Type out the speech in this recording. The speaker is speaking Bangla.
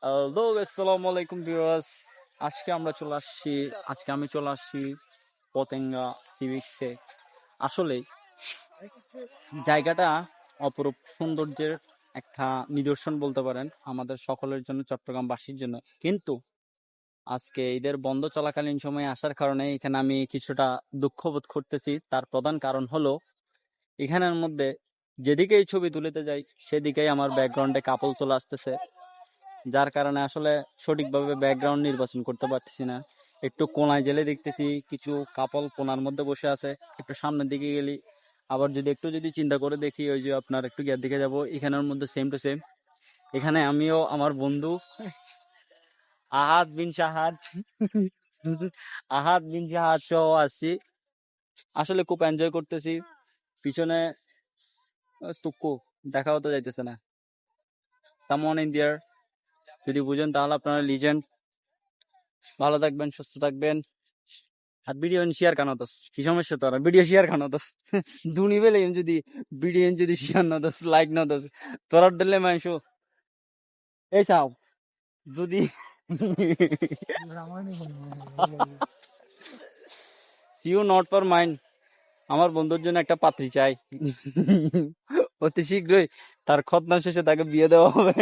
হ্যালো, আসসালামু আলাইকুম ভিউয়ার্স। আজকে আমি চলে আসছি পতেঙ্গা সিভিক্সে। আসলে জায়গাটা অপরূপ সৌন্দর্যের একটা নিদর্শন বলতে পারেন আমাদের সকলের জন্য, চট্টগ্রামবাসীর জন্য। কিন্তু আজকে ঈদের বন্ধ চলাকালীন সময়ে আসার কারণে এখানে আমি কিছুটা দুঃখ বোধ করতেছি। তার প্রধান কারণ হলো এখানের মধ্যে যেদিকেই ছবি তুলিতে যাই সেদিকেই আমার ব্যাকগ্রাউন্ডে কাপল চলে আসতেছে, যার কারণে আসলে সঠিকভাবে ব্যাকগ্রাউন্ড নির্বাচন করতে পারতেছি না। একটু কোনায় গেলে দেখতেছি কিছু কাপল কোনার মধ্যে বসে আছে, একটু সামনের দিকে গেলি আবার যদি চিন্তা করে দেখি, ওই যে আপনার একটু গিয়ার দিকে যাব, এখানের মধ্যে সেম টু সেম। এখানে আমিও আমার বন্ধু আহাদ বিন শাহাদ আহাদ বিন শাহাদ সহ আছি। আসলে খুব এনজয় করতেছি। পিছনে তুক্কু দেখাও তো যাইতেছে না, সামওয়ান ইন দিয়ার। যদি বুঝেন তাহলে আপনারা লিজেন্ড। ভালো থাকবেন, সুস্থ থাকবেন। আর ভিডিও শেয়ার কেন দোস, কি সমস্যা তোরা ভিডিও শেয়ার কেন দোস? দুনি বেলে যদি ভিডিও যদি শেয়ার না দোস, লাইক না দোস, তোরা দিলে মানুষ এই চাও যদি সিউ নট ফর মাইন্ড। আমার বন্ধুর জন্য একটা পাত্রী চাই অতি শীঘ্রই। তার খতনা শেষে তাকে বিয়ে দেওয়া হবে।